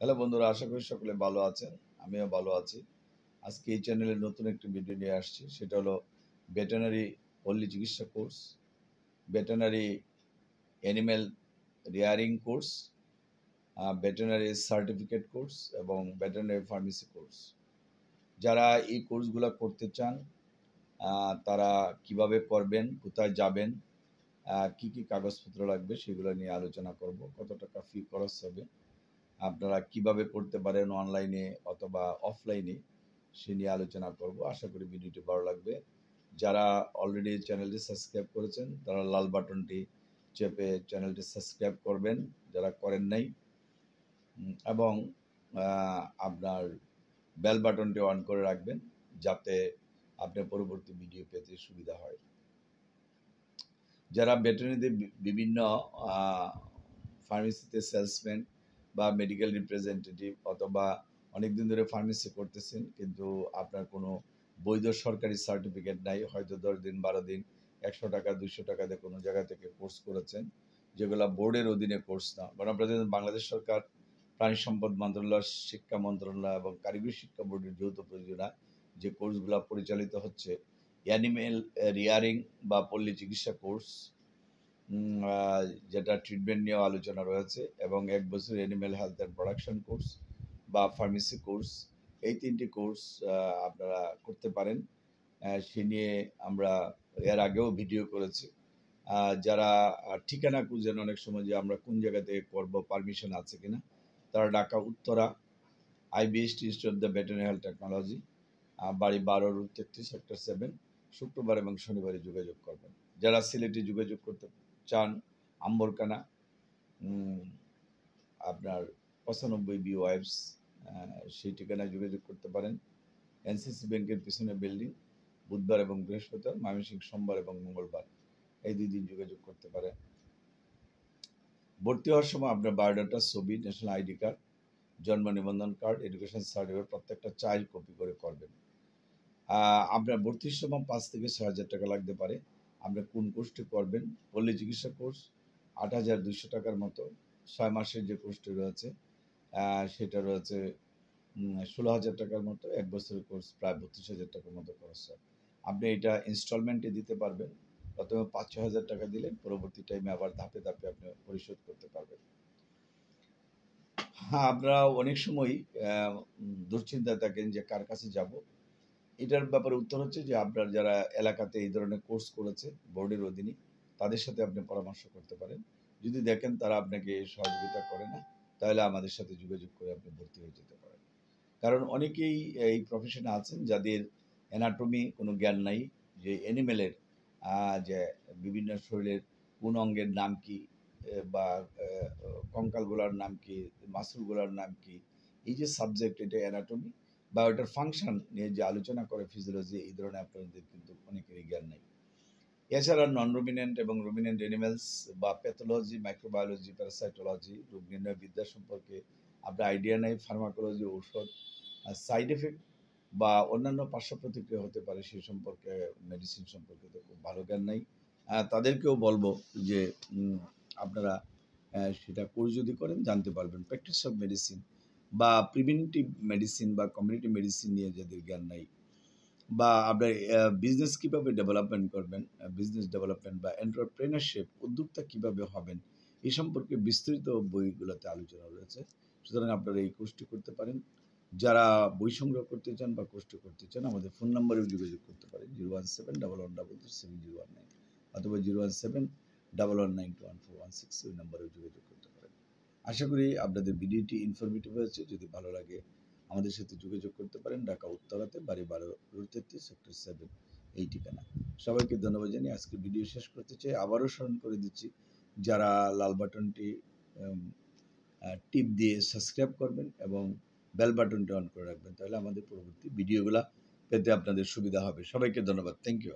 Hello বন্ধুরা, আশা করি সকলে ভালো আছেন। আমিও ভালো আছি। আজকে এই চ্যানেলে নতুন একটি ভিডিও নিয়ে আসছি। সেটা হলো ভেটেরিনারি পল্লী চিকিৎসা course, veterinary animal rearing course, veterinary certificate course এবং ভেটেরিনারি ফার্মেসি কোর্স। যারা এই কোর্সগুলো করতে চান তারা কিভাবে করবেন, কোথায় যাবেন, কি কি কাগজপত্র লাগবে সেগুলো নিয়ে আলোচনা করব। কত টাকা ফি খরচ হবে, আপনারা কিভাবে করতে পারেন অনলাইনে অথবা অফলাইনে, সে নিয়ে আলোচনা করব। আশা করি ভিডিওটি ভালো লাগবে। যারা অলরেডি চ্যানেলটি সাবস্ক্রাইব করেছেন তারা লাল বাটনটি চেপে চ্যানেলটি সাবস্ক্রাইব করবেন, যারা করেন নাই, এবং আপনার বেল বাটনটি অন করে রাখবেন যাতে আপনার পরবর্তী ভিডিও পেতে সুবিধা হয়। যারা ভেটেরিনারিতে বিভিন্ন ফার্মেসিতে সেলসম্যান বা মেডিকেল রিপ্রেজেন্টেটিভ অথবা অনেকদিন ধরে ফার্মেসি করতেছেন কিন্তু আপনার কোনো বৈধ সরকারি সার্টিফিকেট নাই, হয়তো 10 দিন 12 দিন 100 টাকা 200 টাকা দিয়ে কোনো জায়গা থেকে কোর্স করেছেন, যেগুলো বোর্ডের অধীনে কোর্স না, বরং আপনাদের বাংলাদেশ সরকার প্রাণী সম্পদ মন্ত্রণালয়, শিক্ষা মন্ত্রণালয় এবং কারিগরি শিক্ষা বোর্ডের যৌথ প্রযোজনায় যে কোর্সগুলো পরিচালিত হচ্ছে, অ্যানিমেল রিয়ারিং বা পল্লী চিকিৎসা কোর্স, যেটা ট্রিটমেন্ট নিয়েও আলোচনা রয়েছে, এবং 1 বছর animal health and production course বা ফার্মেসি কোর্স, এই 3টি কোর্স আপনারা করতে পারেন। সে নিয়ে আমরা এর আগেও ভিডিও করেছি। যারা ঠিকানা খুঁজেন অনেক সময় যে আমরা কোন জায়গাতে করব, পারমিশন আছে কিনা, তারা Dhaka Uttara IBST institute of the veterinary health technology, বাড়ি 12 রুট 33 সেক্টর 7, শুক্রবার এবং শনিবারে যোগাযোগ করবেন। যারা সিলেটে যোগাযোগ করতে চান, আম্বরকানা আপনার 95B ওয়াইভস, সেই ঠিকানায় যোগাযোগ করতে পারেন। NCC ব্যাংকের পিছনে বিল্ডিং, বুধবার এবং বৃহস্পতিবার, ময়মনসিংহ সোমবার এবং মঙ্গলবার, এই 2 দিন যোগাযোগ করতে পারেন। ভর্তি হওয়ার সময় আপনার বায়োডাটা, ছবি, ন্যাশনাল ID কার্ড, জন্ম নিবন্ধন কার্ড, এডুকেশন সার্টিফিকেট প্রত্যেকটা 4 কপি করে করবেন। আপনার ভর্তির সময় 5 থেকে 6 হাজার টাকা লাগতে পারে। আপনি কোন কোর্সটি করবেন? পল্লী চিকিৎসা কোর্স 8,200 টাকার মতো। 6 মাসের যে কোর্সটি রয়েছে সেটা রয়েছে 16,000 টাকার মতো। 1 বছরের কোর্স প্রায় 32,000 টাকার মতো খরচ হয়। আপনি এটা ইনস্টলমেন্টে দিতে পারবেন। প্রথমে 5-6 হাজার টাকা দিলেন, পরবর্তী টাইমে আবার ধাপে ধাপে আপনি পরিশোধ করতে পারবেন। আপনারা অনেক সময় দুশ্চিন্তায় থাকেন যে কার কাছে যাব। এটার ব্যাপারে উত্তর হচ্ছে যে আপনার যারা এলাকাতে এই ধরনের কোর্স করেছে বোর্ডের অধীনে, তাদের সাথে আপনি পরামর্শ করতে পারেন। যদি দেখেন তারা আপনাকে সহযোগিতা করে না, তাহলে আমাদের সাথে যোগাযোগ করে আপনি ভর্তি হয়ে যেতে পারেন। কারণ অনেকেই এই প্রফেশনে আছেন যাদের অ্যানাটমি কোনো জ্ঞান নাই, যে অ্যানিমেলের যে বিভিন্ন শরীরের কোন অঙ্গের নাম কি, বা কঙ্কালগুলার নাম কি, মাসুলগুলার নাম কি, এই যে সাবজেক্ট, এটা অ্যানাটমি বা ওটার ফাংশন নিয়ে যে আলোচনা করে ফিজিওলজি, এই ধরনের আপনাদের কিন্তু অনেকেরই জ্ঞান নেই। এছাড়া নন রুমিনেন্ট এবং রুমিনেন্ট অ্যানিমেলস বা প্যাথোলজি, মাইক্রোবায়োলজি, প্যারাসাইটোলজি, রোগ নির্ণয় বিদ্যা সম্পর্কে আপনার আইডিয়া নেই। ফার্মাকোলজি, ঔষধ, সাইড এফেক্ট বা অন্যান্য পার্শ্ব প্রতিক্রিয়া হতে পারে সেই সম্পর্কে, মেডিসিন সম্পর্কে তো খুব ভালো জ্ঞান নেই। তাদেরকেও বলবো যে আপনারা সেটা কোর্স যদি করেন জানতে পারবেন। প্র্যাকটিস অফ মেডিসিন বা প্রিভেন্টিভ মেডিসিন বা কমিউনিটি মেডিসিন নিয়ে যাদের জ্ঞান নাই, বা আপনার বিজনেস কীভাবে ডেভেলপমেন্ট করবেন, বিজনেস ডেভেলপমেন্ট বা এন্টারপ্রেনারশিপ, উদ্যোক্তা কীভাবে হবেন, এই সম্পর্কে বিস্তৃত বইগুলোতে আলোচনা রয়েছে। সুতরাং আপনারা এই কোর্সটি করতে পারেন। যারা বই সংগ্রহ করতে চান বা কোর্সটি করতে চান, আমাদের ফোন নাম্বারেও যোগাযোগ করতে পারেন 01711337019 অথবা 01711921416, ওই নাম্বারেও যোগাযোগ করতে পারেন। আশা করি আপনাদের ভিডিওটি ইনফরমেটিভ হয়েছে। যদি ভালো লাগে আমাদের সাথে যোগাযোগ করতে পারেন। ঢাকা উত্তরাতে, বাড়ি 12 রুট 33 সেক্টর 7, এই ঠিকানা। সবাইকে ধন্যবাদ জানিয়ে আজকে ভিডিও শেষ করতে চাই। আবারও স্মরণ করে দিচ্ছি, যারা লাল বাটনটি টিপ দিয়ে সাবস্ক্রাইব করবেন এবং বেল বাটনটি অন করে রাখবেন, তাহলে আমাদের পরবর্তী ভিডিওগুলো পেতে আপনাদের সুবিধা হবে। সবাইকে ধন্যবাদ। Thank you.